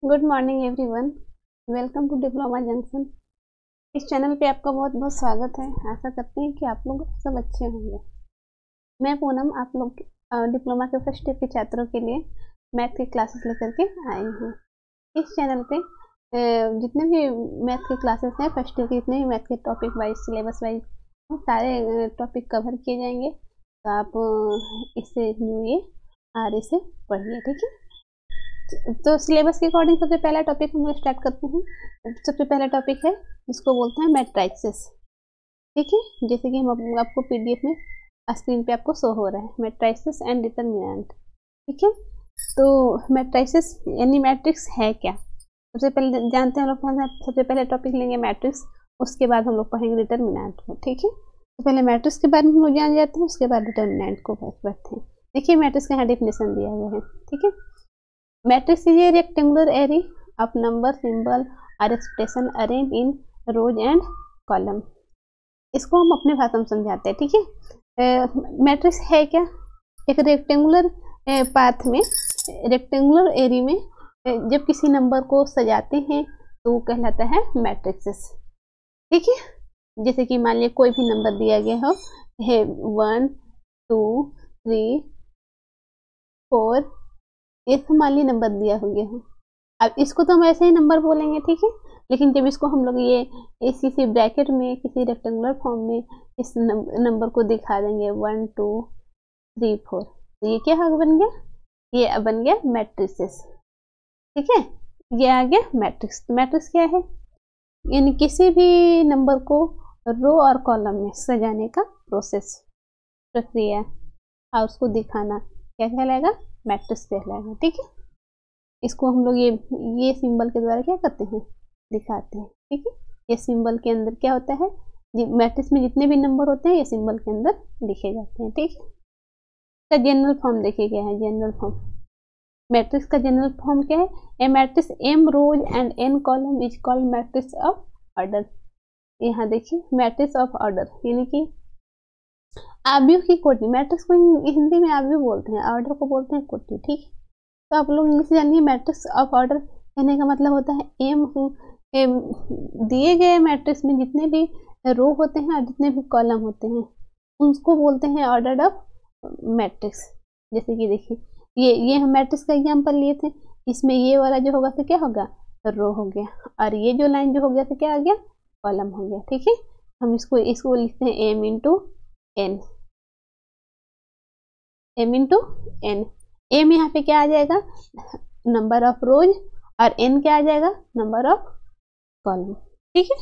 Good morning everyone, welcome to diploma junction. इस channel पे आपका बहुत बहुत स्वागत है। आशा करते हैं कि आप लोग सब अच्छे होंगे। मैं पूनम आप लोग डिप्लोमा के फर्स्ट ईयर के छात्रों के लिए मैथ की क्लासेस लेकर के आई हूँ। इस चैनल पे जितने भी मैथ के क्लासेस हैं, फर्स्ट ईयर के जितने भी मैथ के टॉपिक वाइज सिलेबस वाइज सारे टॉपिक कवर किए जाएंगे। तो आप इससे जुड़िए और इसे पढ़िए, ठीक है। तो सिलेबस के अकॉर्डिंग सबसे पहला टॉपिक हम लोग स्टार्ट करते हैं। सबसे पहला टॉपिक है जिसको बोलते हैं मैट्रिसेस, ठीक है। जैसे कि हम आपको पीडीएफ में स्क्रीन पे आपको शो हो रहा है मैट्रिसेस एंड डिटरमिनेंट, ठीक है। तो मैट्रिसेस यानी मैट्रिक्स है क्या, सबसे पहले जानते हैं हम लोग। सबसे पहले टॉपिक लेंगे मैट्रिक्स, उसके बाद हम लोग पढ़ेंगे डिटरमिनेंट को, ठीक है। तो पहले मैट्रिक्स के बारे में हम लोग जान जाते हैं, उसके बाद डिटरमिनेंट को पढ़ते हैं। देखिए मैट्रिक्स का यहाँ डेफिनेशन दिया हुआ है, ठीक है। Matrix is a rectangular array of number, symbol or expression arranged in rows and column। इसको हम अपने भाषा में समझाते हैं, ठीक है। मैट्रिक्स है क्या, एक रेक्टेंगुलर पाथ में, रेक्टेंगुलर एरी में जब किसी नंबर को सजाते हैं तो वो कहलाता है मैट्रिक्सेस, ठीक है। जैसे कि मान लिया कोई भी नंबर दिया गया हो, है 1 2 3 4, ये मान ली नंबर दिया हो गया हो। अब इसको तो हम ऐसे ही नंबर बोलेंगे, ठीक है। लेकिन जब इसको हम लोग ये किसी ब्रैकेट में, किसी रेक्टेंगुलर फॉर्म में इस नंबर को दिखा देंगे 1 2 3 4, तो ये क्या बन गया, ये बन गया मैट्रिसेस, ठीक है। ये आ गया मैट्रिक्स। मैट्रिक्स क्या है, यानी किसी भी नंबर को रो और कॉलम में सजाने का प्रोसेस, प्रक्रिया और उसको दिखाना क्या कहलाएगा, मैट्रिक्स कहलाएगा, ठीक है। इसको हम लोग ये सिंबल के द्वारा क्या करते हैं, दिखाते हैं, ठीक है। ये सिंबल के अंदर क्या होता है, मैट्रिक्स में जितने भी नंबर होते हैं ये सिंबल के अंदर लिखे जाते हैं, ठीक है। इसका जनरल फॉर्म देखिए क्या है, जनरल फॉर्म मैट्रिक्स का जनरल फॉर्म क्या है, a matrix m rows and n column is called matrix of order. यहाँ देखिए मैट्रिक्स ऑफ ऑर्डर, यानी कि आव्यूह की कोटि। मैट्रिक्स को हिंदी में आव्यूह बोलते हैं, ऑर्डर को बोलते हैं कोटि, ठीक है। तो आप लोग इंग्लिश जानिए, मैट्रिक्स ऑफ ऑर्डर कहने का मतलब होता है एम दिए गए मैट्रिक्स में जितने भी रो होते हैं और जितने भी कॉलम होते हैं उनको बोलते हैं ऑर्डर ऑफ मैट्रिक्स। जैसे कि देखिए ये हम मैट्रिक्स का एग्जांपल लिए थे, इसमें ये वाला जो होगा तो क्या होगा, रो हो गया, और ये जो लाइन जो हो गया तो क्या आ गया, कॉलम हो गया, ठीक है। हम इसको लिखते हैं M into N, M into N. M यहाँ पे क्या आ जाएगा, नंबर ऑफ रोज, और एन क्या आ जाएगा, नंबर ऑफ कॉलम, ठीक है।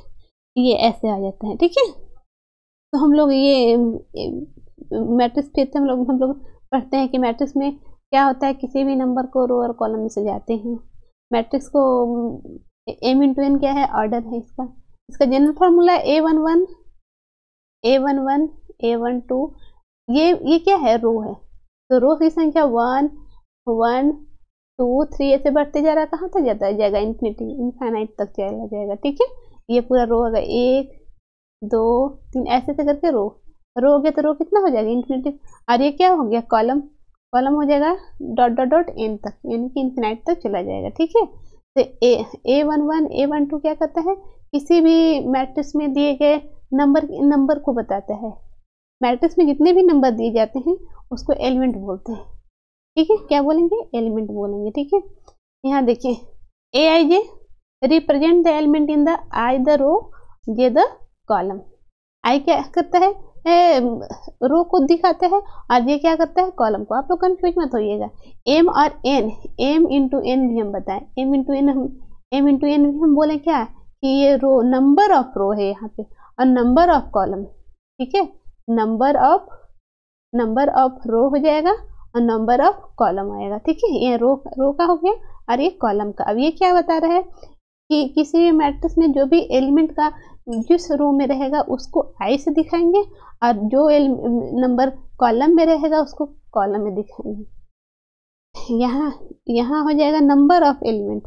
ये ऐसे आ जाता है, ठीक है। तो हम लोग ये मैट्रिक्स फिर से हम लोग पढ़ते हैं कि मैट्रिक्स में क्या होता है, किसी भी नंबर को रो और कॉलम में सजाते हैं। मैट्रिक्स को एम इंटू एन क्या है, ऑर्डर है इसका general formula A11 A11 A12, ये क्या है, रो है। तो रो की संख्या 1 1 2 3 ऐसे बढ़ते जा रहा है, कहाँ तक जाएगा, इनफाइनाइट तक चला जाएगा, ठीक है। ये पूरा रो होगा 1 2 3 ऐसे करके रो हो गया, तो रो कितना हो जाएगा, इन्फिनिटी। और ये क्या हो गया, कॉलम हो जाएगा डॉट डॉट डॉट एन तक, यानी कि इनफिनाइट तक चला जाएगा, ठीक है। तो A11 A12 क्या करता है, किसी भी मैट्रिक्स में दिए गए नंबर को बताता है। मैट्रिक्स में जितने भी नंबर दिए जाते हैं उसको एलिमेंट बोलते हैं, ठीक है। क्या बोलेंगे, एलिमेंट बोलेंगे, ठीक है। यहाँ देखिए Aij represent the element in the i the row j the column. I क्या करता है, रो को दिखाता है, और ये क्या करता है, कॉलम को। आप लोग कंफ्यूज मत होइएगा। एम और एन, एम इंटू एन भी हम बताएं, एम इंटू एन भी हम बोले क्या कि ये रो, नंबर ऑफ रो है यहाँ पे, और नंबर ऑफ कॉलम, ठीक है। नंबर ऑफ रो हो जाएगा और नंबर ऑफ कॉलम आएगा, ठीक है। ये रो का हो गया और ये कॉलम का। अब ये क्या बता रहा है कि किसी भी मैट्रिक्स में जो भी एलिमेंट का जिस रो में रहेगा उसको आई से दिखाएंगे, और जो नंबर कॉलम में रहेगा उसको कॉलम में दिखाएंगे। यहाँ हो जाएगा number of element,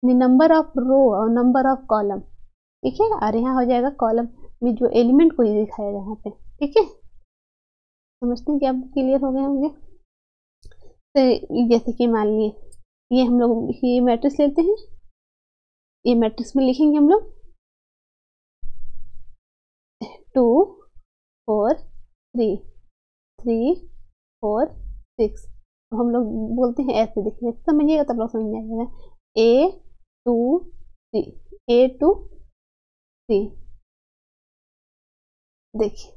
number of row और नंबर ऑफ कॉलम, ठीक है। और यहाँ हो जाएगा कॉलम में जो एलिमेंट को ही दिखाएगा यहाँ पे, ठीक है। समझते हैं कि आप क्लियर हो गए होंगे। तो जैसे कि मान लिए ये हम लोग ये मैट्रिक्स लेते हैं, ये मैट्रिक्स में लिखेंगे हम लोग 2 4 3 3 4 6। हम लोग बोलते हैं ऐसे, देखिए समझिएगा तब लोग समझ में आएगा। A 2 3 A 2 3। देखिए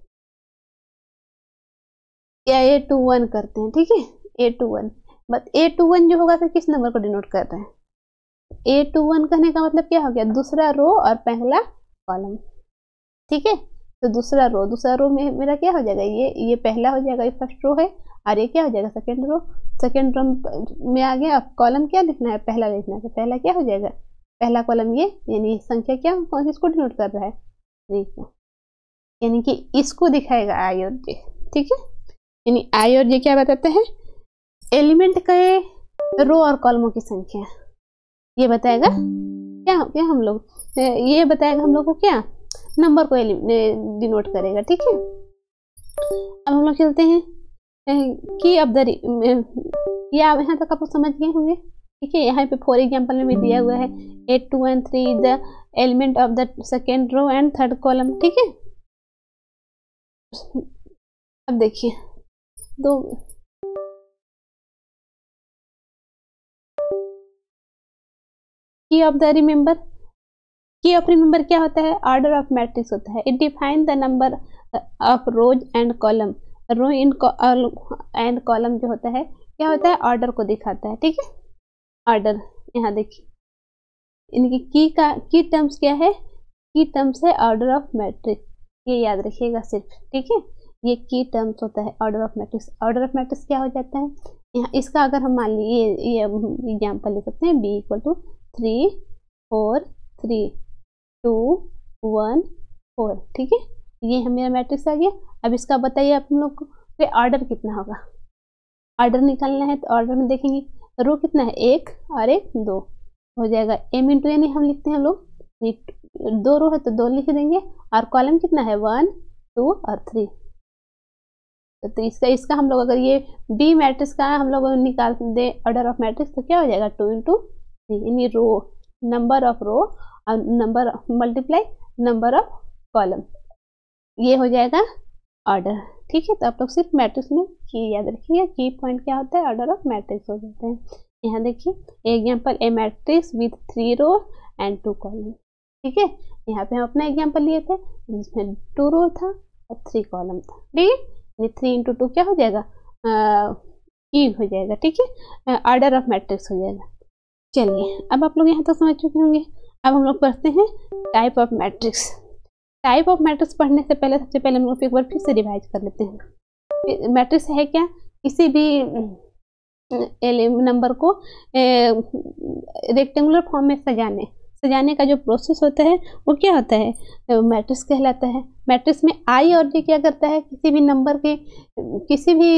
क्या A 2 1 करते हैं, ठीक है, A 2 1। बट A 2 1 जो होगा तो किस नंबर को डिनोट कर रहा है? A 2 1 कहने का मतलब क्या हो गया, दूसरा रो और पहला कॉलम, ठीक है। तो दूसरा रो में मेरा क्या हो जाएगा, ये पहला हो जाएगा, ये फर्स्ट रो है, और ये क्या हो जाएगा सेकंड रो। सेकंड रो में आ गया। अब कॉलम क्या लिखना है, पहला लिखना है, तो पहला क्या हो जाएगा, पहला कॉलम ये, यानी संख्या क्या किसको डिनोट कर रहा है, 3 को, यानी कि इसको दिखाएगा आई और जे, ठीक है। यानी आई और जे क्या बताते हैं, एलिमेंट के रो और कॉलमों की संख्या, ये बताएगा क्या हम लोग, ये बताएगा हम लोग को क्या, नंबर को डिनोट करेगा, ठीक है। अब हम लोग चलते हैं की ऑफ द, यहाँ तक आप समझ गए होंगे, ठीक है। यहाँ पे फॉर एग्जाम्पल में भी दिया हुआ है 8 2 and 3 the element of the second row and third column, ठीक है। अब देखिए दो की ऑफ द रिमेंबर, की ऑफ रिमेंबर क्या होता है, ऑर्डर ऑफ मैट्रिक्स होता है। It define the number of rows and column, row in and column जो होता है क्या होता है, ऑर्डर को दिखाता है, ठीक है। ऑर्डर यहाँ देखिए, इनकी की टर्म्स क्या है, की टर्म्स है ऑर्डर ऑफ मैट्रिक्स, ये याद रखिएगा सिर्फ, ठीक है। ये की टर्म्स होता है order of matrix. Order of matrix क्या हो जाता है, यहाँ इसका अगर हम मान लीजिए ये एग्जाम्पल ले सकते हैं, B = 3 4 3 2 1 4, ठीक है। ये मेरा मैट्रिक्स आ गया। अब इसका बताइए आप लोग को ऑर्डर कितना होगा, ऑर्डर निकालना है तो ऑर्डर में देखेंगे रो कितना है, 1 और 1 2 हो जाएगा। m इंटू n हम लिखते हैं हम लोग, 2 रो है तो 2 लिख देंगे, और कॉलम कितना है 1 2 और 3। तो इसका हम लोग अगर ये बी मैट्रिक्स का हम लोग निकाल दे ऑर्डर ऑफ मैट्रिक्स, तो क्या हो जाएगा 2 × 3, यानी रो, नंबर ऑफ रो और number multiply number of column, ये हो जाएगा ऑर्डर, ठीक है। तो आप लोग सिर्फ मैट्रिक्स में की याद रखिए, की पॉइंट क्या होता है, ऑर्डर ऑफ मैट्रिक्स हो जाते हैं। यहाँ देखिए example, a matrix with 3 row and 2 column, ठीक है। यहाँ पे हम अपना एग्जाम्पल लिए थे जिसमें 2 रो था और 3 कॉलम था, ठीक है। 3 × 2 क्या हो जाएगा, की हो जाएगा, ठीक है, ऑर्डर ऑफ मैट्रिक्स हो जाएगा। चलिए अब आप लोग यहाँ तक समझ चुके होंगे। अब हम लोग पढ़ते हैं type of matrix. Type of matrix पढ़ने से पहले सबसे पहले हम लोग एक बार फिर से रिवाइज कर लेते हैं। मैट्रिक्स है क्या, किसी भी नंबर को रेक्टेंगुलर फॉर्म में सजाने का जो प्रोसेस होता है वो क्या होता है, मैट्रिक्स कहलाता है। मैट्रिक्स में आई और जे क्या करता है, किसी भी नंबर के किसी भी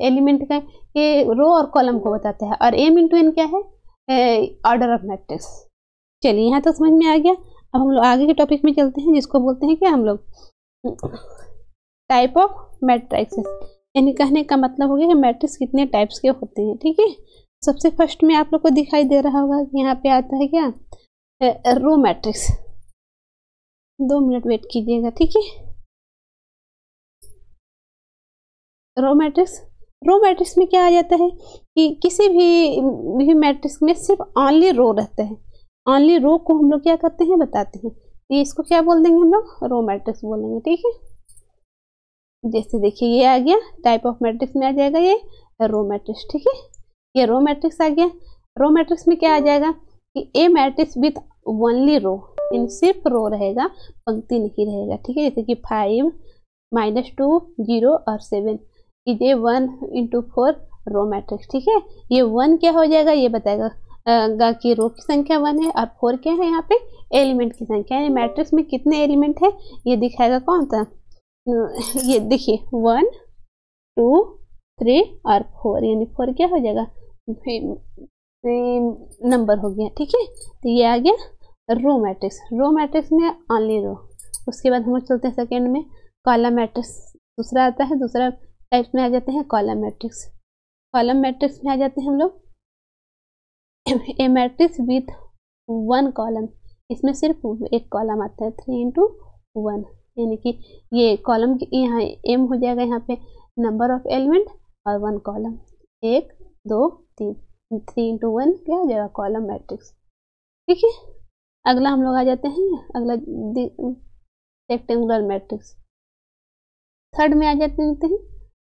एलिमेंट के रो और कॉलम को बताता है, और m × n क्या है, ऑर्डर ऑफ मैट्रिक्स। चलिए यहाँ तक समझ में आ गया। अब हम लोग आगे के टॉपिक में चलते हैं, जिसको बोलते हैं क्या हम लोग, टाइप ऑफ मैट्रिक्स, यानी कहने का मतलब हो गया कि मैट्रिक्स कितने टाइप्स के होते हैं, ठीक है। सबसे फर्स्ट में आप लोग को दिखाई दे रहा होगा कि यहाँ पे आता है क्या, रो मैट्रिक्स। 2 मिनट वेट कीजिएगा, ठीक है। रो मैट्रिक्स में क्या आ जाता है कि किसी भी मैट्रिक्स में सिर्फ ओनली रो रहता है, ओनली रो को हम लोग क्या करते हैं बताते हैं, ये इसको क्या बोल देंगे हम लोग, रो मैट्रिक्स बोलेंगे, ठीक है। जैसे देखिए ये आ गया, टाइप ऑफ मैट्रिक्स में आ जाएगा ये रो मैट्रिक्स, ठीक है। ये रो मैट्रिक्स आ गया। रो मैट्रिक्स में क्या आ जाएगा कि ए मैट्रिक्स विथ ओनली रो, यानी सिर्फ रो रहेगा, पंक्ति नहीं रहेगा, ठीक है। जैसे कि 5 -2 0 और 7 ये 1 × 4 रो मैट्रिक्स, ठीक है। ये 1 क्या हो जाएगा, ये बताएगा कि रो की संख्या 1 है, और 4 क्या है यहाँ पे, एलिमेंट की संख्या, यानी मैट्रिक्स में कितने एलिमेंट है ये दिखाएगा कौन सा, ये देखिए 1 2 3 और 4, यानी 4 क्या हो जाएगा, नंबर हो गया, ठीक है। तो ये आ गया रो मैट्रिक्स। रो मैट्रिक्स में ओनली रो। उसके बाद हम लोग चलते हैं सेकेंड में, कॉलम मैट्रिक्स दूसरा आता है। दूसरा टाइप में आ जाते हैं कॉलम मैट्रिक्स। कॉलम मैट्रिक्स में आ जाते हैं हम लोग ए मैट्रिक्स विथ 1 कॉलम, इसमें सिर्फ एक कॉलम आता है 3 into 1, यानी कि ये कॉलम यहाँ एम हो जाएगा, यहाँ पे नंबर ऑफ एलिमेंट और 1 कॉलम, 1 2 3, 3 into 1 क्या हो जाएगा कॉलम मैट्रिक्स। ठीक है, अगला हम लोग आ जाते हैं, अगला रेक्टेंगुलर मैट्रिक्स, थर्ड में आ जाते हैं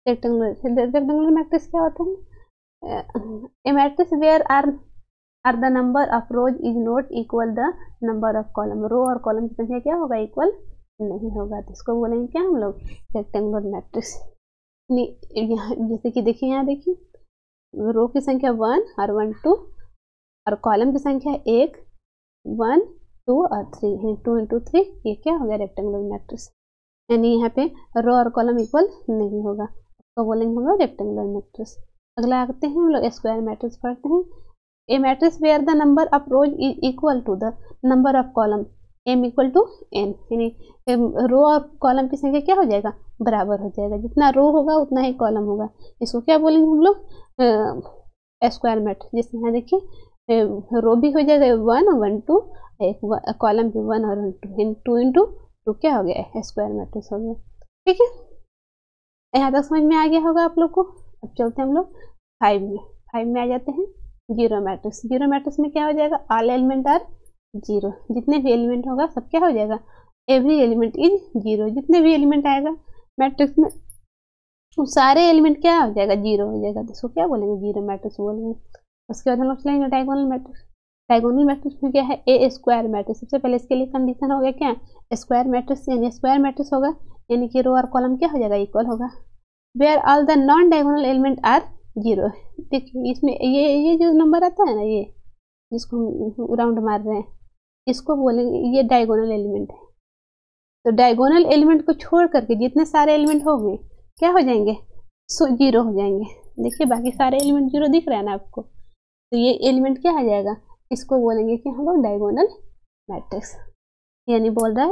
रेक्टेंगुलर मैट्रिक्स क्या होता है, a matrix where are the number of rows is not equal the number of column, row और कॉलम की संख्या क्या होगा इक्वल नहीं होगा, तो इसको बोलेंगे क्या हम लोग रेक्टेंगुलर मैट्रिक्स। यहाँ जैसे कि देखिए, यहाँ देखिए रो की संख्या 1 और 1 2 और कॉलम की संख्या 1 1 2 और 3, 2 into 3, ये क्या हो गया रेक्टेंगुलर मैट्रिक्स, यानी यहाँ पे रो और कॉलम इक्वल नहीं होगा, तो बोलेंगे हम लोग रेक्टेंगुलर मैट्रिक्स। अगला आते हैं हम लोग स्क्वायर मैट्रिक्स पढ़ते हैं। A matrix where the number of rows is equal to the number of column m equal to n, यानी रो और कॉलम की संख्या क्या हो जाएगा बराबर हो जाएगा, जितना रो होगा उतना ही कॉलम होगा, इसको क्या बोलेंगे हम लोग स्क्वायर मैट्रिक्स। जैसे यहाँ देखिए रो भी हो जाएगा 1 1 2, एक कॉलम भी 1 और 2 into 2 क्या हो गया स्क्वायर मैट्रिक्स हो गया। ठीक है, यहाँ तक समझ में आ गया होगा आप लोग को। अब चलते हैं हम लोग 5 में आ जाते हैं जीरो मैट्रिक्स। जीरो मैट्रिक्स में क्या हो जाएगा ऑल एलिमेंट आर जीरो, जितने भी एलिमेंट होगा सब क्या हो जाएगा एवरी एलिमेंट इज जीरो, जितने भी एलिमेंट आएगा मैट्रिक्स में सारे एलिमेंट क्या हो जाएगा जीरो हो जाएगा, तो इसको क्या बोलेंगे जीरो मैट्रिक्स बोलेंगे। उसके बाद हम लोग चलेंगे डायगोनल मैट्रिक्स। डायगोनल मैट्रिक्स में क्या है ए स्क्वायर मैट्रिक्स, सबसे पहले इसके लिए कंडीशन हो गया क्या स्क्वायर मैट्रिक्स, यानी स्क्वायर मैट्रिक्स होगा यानी कि रो और कॉलम क्या हो जाएगा इक्वल होगा, where all the non diagonal element are zero. देखिए इसमें ये जो नंबर आता है ना, ये जिसको हम राउंड मार रहे हैं इसको बोलेंगे ये डायगोनल एलिमेंट है। तो डायगोनल एलिमेंट को छोड़ करके जितने सारे एलिमेंट होंगे क्या हो जाएंगे जीरो हो जाएंगे। देखिए बाकी सारे एलिमेंट जीरो दिख रहा है ना आपको, तो ये एलिमेंट क्या आ जाएगा, इसको बोलेंगे कि हम लोग डायगोनल मैट्रिक्स, यानी बोल रहा है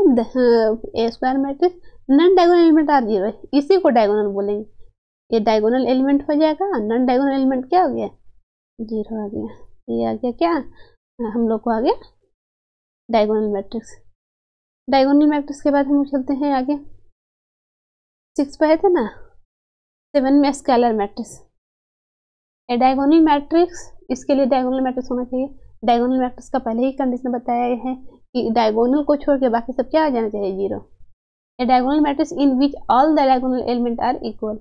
a square matrix non diagonal element are zero, इसी को डायगोनल बोलेंगे। ये डायगोनल एलिमेंट हो जाएगा और नॉन डायगोनल एलिमेंट क्या हो गया जीरो आ गया, ये आ गया क्या हम लोग को आ गया डायगोनल मैट्रिक्स। डायगोनल मैट्रिक्स के बाद हम चलते हैं आगे 6 पे थे ना 7 में स्केलर मैट्रिक्स। ए डायगोनल मैट्रिक्स, इसके लिए डायगोनल मैट्रिक्स होना चाहिए। डायगोनल मैट्रिक्स का पहले ही कंडीशन बताया है कि डायगोनल को छोड़ के बाकी सब क्या आ जाना चाहिए zero. A diagonal matrix in which all the diagonal element are equal.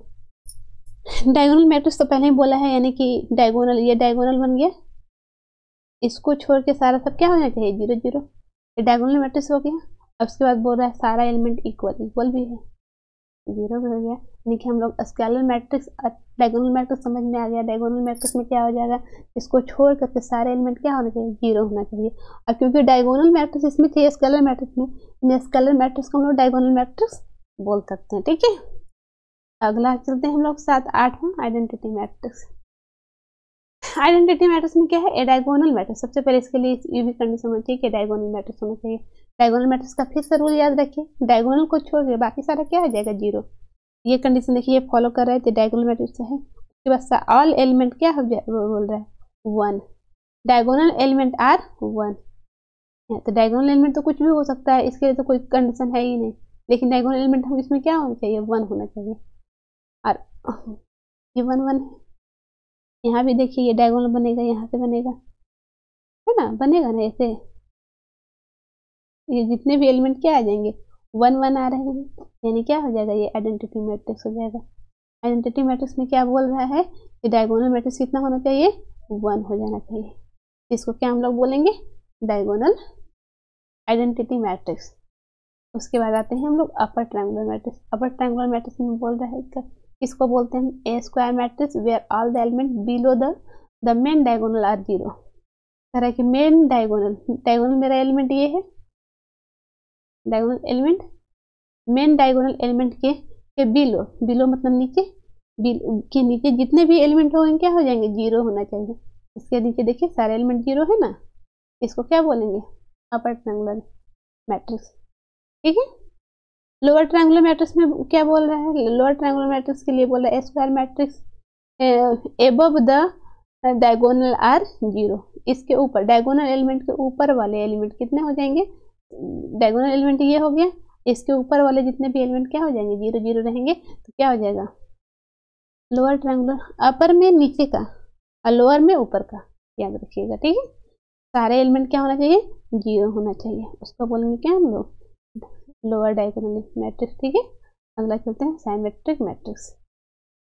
Diagonal matrix तो पहले ही बोला है, यानी कि डायगोनल, ये डायगोनल बन गया, इसको छोड़ के सारा सब क्या होना चाहिए जीरो जीरो, ये डायगोनल मैट्रिक्स हो गया। अब उसके बाद बोल रहा है सारा एलिमेंट इक्वल भी है, जीरो भी हो गया, यानी कि हम लोग स्केलर मैट्रिक्स डायगोनल मैट्रिक्स समझ में आ गया। डायगोनल मैट्रिक्स में क्या हो जाएगा, इसको छोड़ करके सारे एलिमेंट क्या होना चाहिए जीरो होना चाहिए। और क्योंकि डायगोनल मैट्रिक्स इसमें थी स्केलर मैट्रिक्स में, स्केलर मैट्रिक्स को हम लोग डायगोनल मैट्रिक्स बोल सकते हैं। ठीक है, अगला चलते हैं हम लोग 7 8 में आइडेंटिटी मैट्रिक्स। आइडेंटिटी मैट्रिक्स में क्या है ए डायगोनल मैट्रिक्स, सबसे पहले इसके लिए ये भी कंडीशन होनी चाहिए कि डायगोनल मैट्रिक्स होना चाहिए। डायगोनल मैट्रिक्स का फिर से रूल याद रखिए, डायगोनल को छोड़ के बाकी सारा क्या आ जाएगा जीरो। ये कंडीशन देखिए ये फॉलो कर रहे थे डायगोनल मैट्रिक्स है। उसके बाद ऑल एलिमेंट क्या हो जाए बोल रहा है 1, डायगोनल एलिमेंट आर 1। तो डायगोनल एलिमेंट तो कुछ भी हो सकता है, इसके लिए तो कोई कंडीशन है ही नहीं, लेकिन डायगोनल एलिमेंट हम इसमें क्या होना चाहिए 1 होना चाहिए। और ये 1 1 है, यहाँ भी देखिए ये डायगोनल बनेगा, यहाँ से बनेगा है ना, बनेगा ना ऐसे, ये जितने भी एलिमेंट क्या आ जाएंगे 1 1 आ रहे हैं, यानी क्या हो जाएगा ये आइडेंटिटी मैट्रिक्स हो जाएगा। आइडेंटिटी मैट्रिक्स में क्या बोल रहा है कि डायगोनल मैट्रिक्स कितना होना चाहिए 1 हो जाना चाहिए, इसको क्या हम लोग बोलेंगे डायगोनल आइडेंटिटी मैट्रिक्स। उसके बाद आते हैं हम लोग upper triangular matrix. Upper triangular matrix में बोल रहा है इसको बोलते हैं a square matrix where all the element below the main diagonal are zero. तरह की मेन डायगोनल मेरा एलिमेंट ये है, diagonal element main diagonal element के बिलो मतलब नीचे, के नीचे जितने भी एलिमेंट होंगे क्या हो जाएंगे जीरो होना चाहिए। इसके नीचे देखिए सारे एलिमेंट जीरो है ना, इसको क्या बोलेंगे अपर ट्रायंगुलर मैट्रिक्स। ठीक है, लोअर ट्रायंगुलर मैट्रिक्स में क्या बोल रहा है, लोअर ट्रायंगुलर मैट्रिक्स के लिए बोल रहा है square matrix above the diagonal are 0। इसके ऊपर डायगोनल एलिमेंट के ऊपर वाले एलिमेंट कितने हो जाएंगे, डायगोनल एलिमेंट ये हो गया, इसके ऊपर वाले जितने भी एलिमेंट क्या हो जाएंगे, 0 0 रहेंगे। तो क्या हो जाएगा, लोअर ट्रायंगुलर अपर में नीचे का और लोअर में ऊपर का, याद रखिएगा, ठीक है। सारे एलिमेंट क्या होना चाहिए, 0 होना चाहिए, उसको बोलेंगे क्या हम लोग, लोअर डायगोनल मैट्रिक्स, ठीक है। अगला चलते हैं साइमेट्रिक मैट्रिक्स।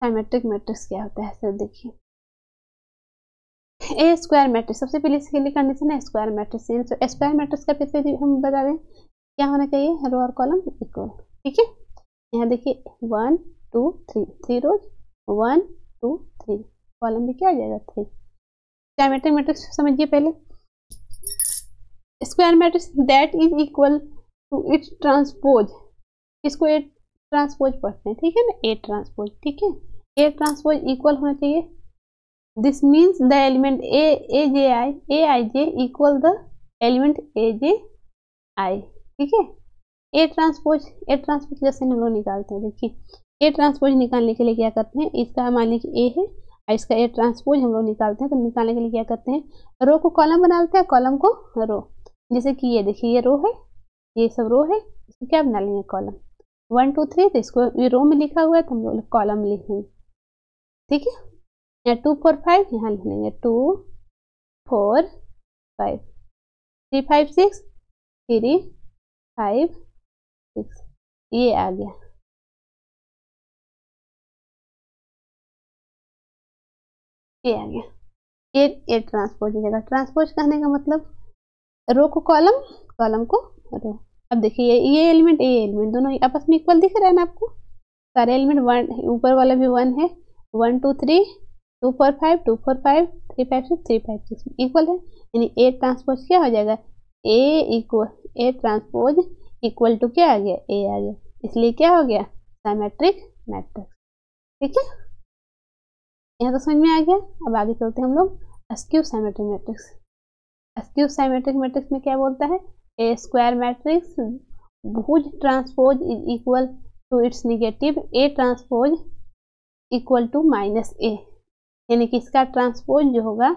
साइमेट्रिक मैट्रिक्स क्या होता है सर, देखिए ए स्क्वायर मैट्रिक्स, सबसे पहले इसके लिए कंडीशन है स्क्वायर मैट्रिक्स। स्क्वायर मैट्रिक्स का फिर से हम बता दें क्या होना चाहिए, रो और कॉलम इक्वल, ठीक है। यहाँ देखिए 1 2 3, 3 रोज, 1 2 3, कॉलम भी क्या आ जाएगा 3। साइमेट्रिक मैट्रिक्स समझिए पहले, square matrix that is equal to its transpose, इसको ए ट्रांसपोज पढ़ते हैं, ठीक है ना, ए ट्रांसपोज, ठीक है। ए ट्रांसपोज इक्वल होना चाहिए, this means the element a j i j equal the element a j i, ठीक है। ए ट्रांसपोज जैसे हम लोग निकालते हैं, देखिए ए ट्रांसपोज निकालने के लिए क्या करते हैं, इसका मान लीजिए ए है और इसका ए ट्रांसपोज हम लोग निकालते हैं। तो निकालने के लिए क्या करते हैं, रो को कॉलम बनाते हैं, कॉलम को रो, जैसे कि ये देखिए ये रो है, ये सब रो है, इसको क्या बना लेंगे कॉलम, 1 2 3, तो इसको ये रो में लिखा हुआ है तो हम लोग कॉलम लिखेंगे, ठीक है। यहाँ 2 4 5 यहाँ लिख लेंगे 2 4 5, 3 5 6 3 5 6, ये आ गया, ये आ गया, ये ट्रांसपोज हो जाएगा। ट्रांसपोज कहने का मतलब रो को कॉलम, कॉलम को रो। अब देखिए ये एलिमेंट ये एलिमेंट दोनों आपस में इक्वल दिख रहा है ना आपको, सारे एलिमेंट 1, ऊपर वाला भी 1 है, 1 2 3 2 4 5 2 4 5 3 5 6 3 5 6 इक्वल है, यानी ए ट्रांसपोज क्या हो जाएगा, ए ट्रांसपोज इक्वल टू क्या आ गया, ए आ गया, इसलिए क्या हो गया, साइमेट्रिक मैट्रिक्स, ठीक है। यहाँ तो समझ में आ गया। अब आगे चलते हैं हम लोग a skew symmetric matrix. A skew symmetric matrix में क्या बोलता है, a square matrix whose transpose is equal to its negative a transpose equal to minus a, यानी कि इसका ट्रांसपोज जो होगा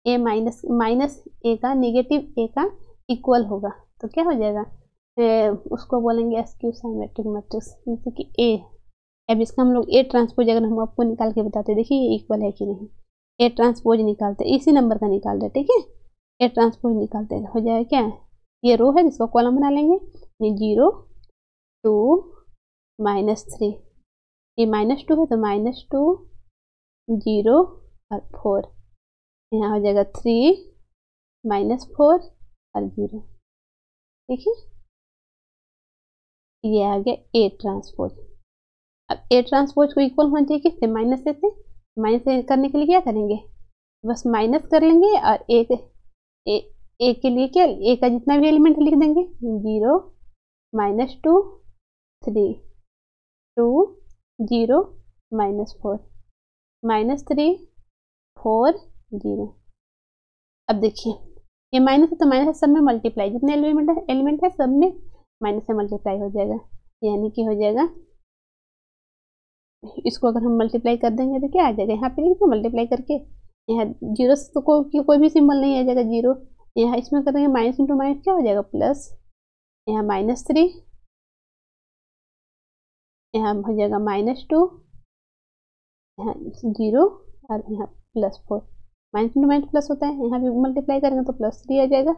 ए माइनस ए का, नेगेटिव ए का इक्वल होगा, तो क्या हो जाएगा, उसको बोलेंगे अस्क्यू साइमेट्रिक मैट्रिक्स। जैसे कि ए, अब इसका हम लोग ए ट्रांसपोज अगर हम आपको निकाल के बताते, देखिए ये इक्वल है कि नहीं, ए ट्रांसपोज निकालते इसी नंबर का निकाल रहे, ठीक है। ए ट्रांसपोज निकालते हो जाएगा क्या, ये रो है जिसको कॉलम बना लेंगे, 0 2 -3, ये -2 है तो -2 0 और 4, यहाँ हो जाएगा 3 -4 और 0, ठीक है। ये आ गया ए ट्रांसपोज। अब ए ट्रांसपोज को इक्वल होना चाहिए किससे, माइनस से। माइनस से करने के लिए क्या करेंगे, बस माइनस कर लेंगे और ए के लिए क्या, ए का जितना भी एलिमेंट लिख देंगे, 0 -2 3 2 0 -4 -3 4 0। अब देखिए ये माइनस है तो माइनस सब में मल्टीप्लाई, जितने एलिमेंट है सब में माइनस से मल्टीप्लाई हो जाएगा, यानी कि हो जाएगा, इसको अगर हम मल्टीप्लाई कर देंगे तो क्या आ जाएगा, यहाँ पे लिखिए मल्टीप्लाई करके, यहाँ 0 से तो कोई भी सिंबल नहीं आ जाएगा 0, यहाँ इसमें करेंगे माइनस इंटू माइनस क्या हो जाएगा प्लस, यहाँ -3, यहाँ हो जाएगा -2, यहाँ 0 और यहाँ +4, माइनस इंटू माइनस प्लस होता है, यहाँ भी मल्टीप्लाई करेंगे तो +3 आ जाएगा,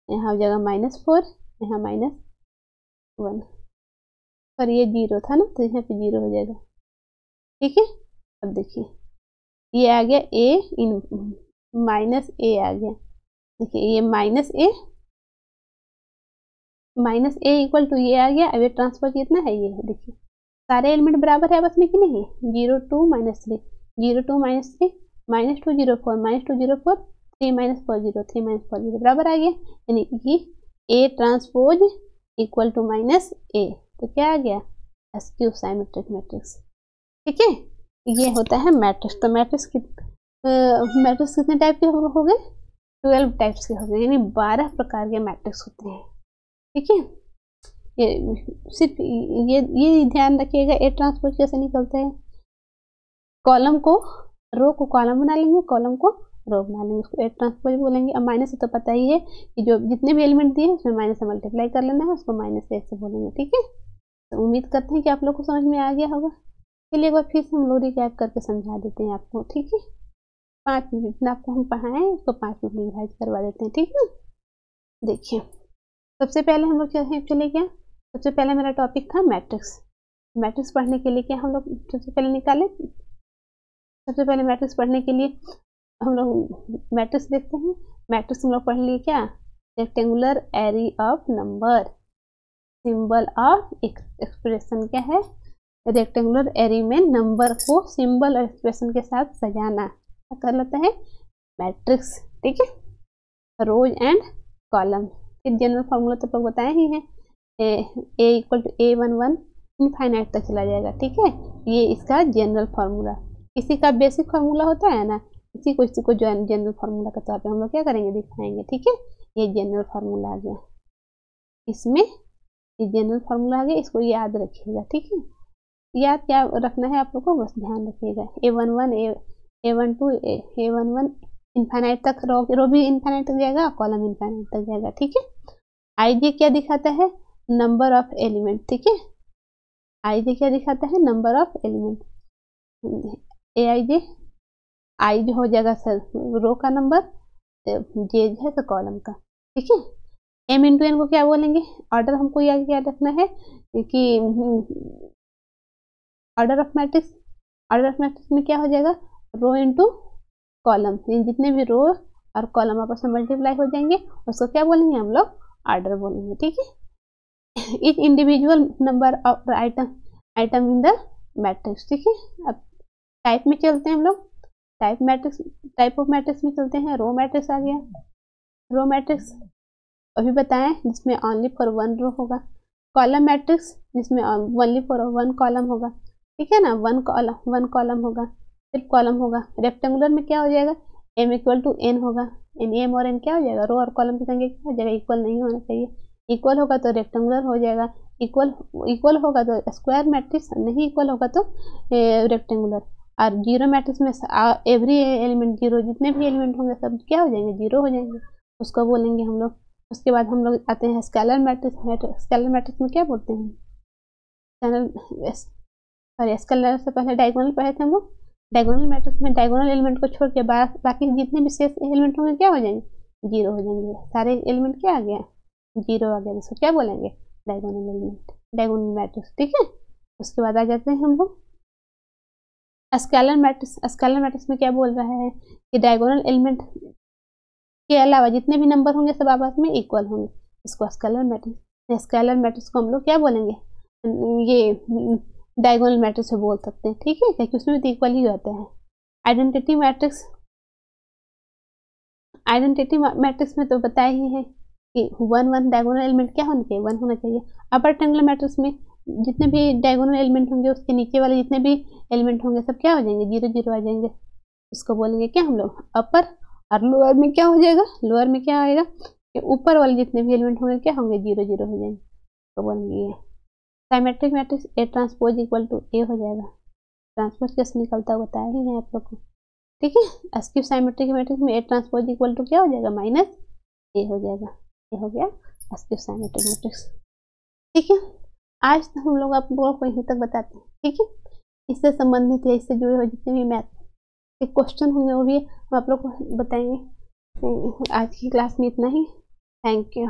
यहाँ हो जाएगा -4, यहाँ -1, पर ये 0 था ना तो यहाँ पे 0 हो जाएगा, ठीक है। अब देखिए ये आ गया ए इन -a आ गया, देखिए ये -a इक्वल टू ये आ गया। अब ये ट्रांसफर कितना है, ये है, देखिए सारे एलिमेंट बराबर है आपस में कि नहीं, 0 2 -3 0 2 -3 -2 0 4 -2 0 4 3 -4 0 3 -4 0 बराबर आ गया, यानी कि A transpose equal to -a, तो क्या आ गया, अस्क्यू साइमेट्रिक मैट्रिक्स, ठीक है। ये होता है मैट्रिक्स। तो मैट्रिक्स कितने टाइप के हो गए, 12 टाइप्स के हो गए, यानी 12 प्रकार के मैट्रिक्स होते हैं, ठीक है। ये सिर्फ ये ध्यान रखिएगा, ए ट्रांसपोज कैसे निकलते हैं, कॉलम को रो को कॉलम बना लेंगे, कॉलम को रो बना लेंगे, उसको ए ट्रांसपोज बोलेंगे। अब माइनस से तो पता ही है कि जो जितने भी एलिमेंट दिए उसमें माइनस से मल्टीप्लाई कर लेना है, उसको माइनस से बोलेंगे। ठीक है, तो उम्मीद करते हैं कि आप लोग को समझ में आ गया होगा। चलिए एक बार फिर से हम लोग रिकैप करके समझा देते हैं आपको। ठीक है, 5 मिनट जितना आपको हम पढ़ाएं उसको 5 मिनट में रिवाइज करवा देते हैं। ठीक है, देखिए सबसे पहले हम लोग क्या है, चले गया, सबसे पहले मेरा टॉपिक था मैट्रिक्स। मैट्रिक्स पढ़ने के लिए क्या हम लोग सबसे पहले निकाले, सबसे पहले मैट्रिक्स पढ़ने के लिए हम लोग मैट्रिक्स देखते हैं। मैट्रिक्स हम लोग पढ़ लिए क्या, rectangular array of number, symbol of expression क्या है, रेक्टेंगुलर एरे में नंबर को सिंबल और एक्सप्रेशन के साथ सजाना क्या कर लेते हैं, मैट्रिक्स। ठीक है, रोज एंड कॉलम, फिर जनरल फार्मूला तो लोग बताए ही हैं, ए इक्वल टू A11 इनफाइनाइट तक चला जाएगा। ठीक है, ये इसका जनरल फार्मूला, किसी का बेसिक फार्मूला होता है ना, इसी को जो जनरल फार्मूला के तौर पे हम लोग क्या करेंगे, दिखाएंगे। ठीक है, ये जनरल फार्मूला आ गया, इसमें ये जनरल फार्मूला आ गया, इसको याद रखिएगा। ठीक है, याद क्या रखना है आप लोग को, बस ध्यान रखिएगा, A11 A12 A11 इनफाइनाइट तक, रो भी इनफाइनाइट तक जाएगा, कॉलम इनफाइनाइट तक जाएगा। ठीक है, आईजे क्या दिखाता है, नंबर ऑफ एलिमेंट। ठीक है, आईजे क्या दिखाता है, नंबर ऑफ एलिमेंट। एआईजे, आई जो हो जाएगा सर रो का नंबर, जे है तो कॉलम का। ठीक है, एम इंटू एन को क्या बोलेंगे, ऑर्डर हमको यहाँ क्या रखना है कि order of matrix, order of matrix में क्या हो जाएगा, रो इंटू कॉलम, जितने भी रो और कॉलम आपस में मल्टीप्लाई हो जाएंगे, उसको क्या बोलेंगे हम लोग, ऑर्डर बोलेंगे। ठीक है, etch individual number of item in the matrix. ठीक है, अब टाइप में चलते हैं हम लोग, टाइप ऑफ मैट्रिक्स में चलते हैं। रो मैट्रिक्स आ गया, रो मैट्रिक्स अभी बताएं जिसमें ओनली फॉर 1 रो होगा, कॉलम मैट्रिक्स जिसमें ओनली फॉर 1 कॉलम होगा। ठीक है ना, 1 कॉलम होगा, सिर्फ कॉलम होगा। रेक्टेंगुलर में क्या हो जाएगा, m इक्वल टू n होगा, m और n क्या हो जाएगा, रो और कॉलम की संख्या क्या हो जाएगा, इक्वल नहीं होना चाहिए, इक्वल होगा तो रेक्टेंगुलर हो जाएगा, इक्वल होगा तो स्क्वायर मैट्रिक्स, नहीं इक्वल होगा तो रेक्टेंगुलर। और जीरो मैट्रिक्स में एवरी एलिमेंट जीरो, जितने भी एलिमेंट होंगे सब क्या हो जाएंगे, जीरो हो जाएंगे, उसको बोलेंगे हम लोग। उसके बाद हम लोग आते हैं स्केलर मैट्रिक्स। स्केलर मैट्रिक्स में क्या बोलते हैं, स्केलर से पहले डायगोनल पढ़े थे हम लोग। डायगोनल मैट्रिक्स में डायगोनल एलिमेंट को छोड़ के बाकी जितने भी शेष एलिमेंट होंगे क्या हो जाएंगे, जीरो हो जाएंगे, सारे एलिमेंट क्या आ गया, जीरो आ गया, इसको क्या बोलेंगे, डायगोनल एलिमेंट, डायगोनल मैट्रिक्स। ठीक है, उसके बाद आ जाते हैं हम लोग स्केलर मैट्रिक्स। स्केलर मैट्रिक्स में क्या बोल रहा है कि डायगोनल एलिमेंट के अलावा जितने भी नंबर होंगे सब आपस में इक्वल होंगे, इसको स्केलर मैट्रिक्स। स्केलर मैट्रिक्स को हम लोग क्या बोलेंगे, ये डायगोनल मैट्रिक्स से बोल सकते हैं। ठीक है, क्योंकि उसमें भी इक्वल ही रहते हैं। आइडेंटिटी मैट्रिक्स, आइडेंटिटी मैट्रिक्स में तो बताया ही है कि 1 डायगोनल एलिमेंट क्या होना चाहिए, 1 होना चाहिए। अपर ट्रायंगुलर मैट्रिक्स में जितने भी डायगोनल एलिमेंट होंगे उसके नीचे वाले जितने भी एलिमेंट होंगे सब क्या हो जाएंगे, 0 0 आ जाएंगे, इसको बोलेंगे क्या हम लोग अपर। और लोअर में क्या हो जाएगा, लोअर में क्या आएगा कि ऊपर वाले जितने भी एलिमेंट होंगे क्या होंगे, 0 0 हो जाएंगे, तो बोलेंगे ये। Symmetric matrix a transpose equal to a हो जाएगा, ट्रांसपोज कैसे निकलता है बताया ही है आप लोग को। ठीक है, स्क्यू साइमेट्रिक मैट्रिक्स में ए ट्रांसपोज इक्वल टू क्या हो जाएगा, माइनस ए हो जाएगा, ये हो गया स्क्यू साइमेट्रिक मैट्रिक्स। ठीक है, आज हम लोग आप लोगों को यहीं तक बताते हैं। ठीक है, इससे संबंधित है, इससे जुड़े हुए जितने भी मैथ के क्वेश्चन होंगे वो भी हम आप लोग को बताएंगे। आज की क्लास में इतना ही, थैंक यू।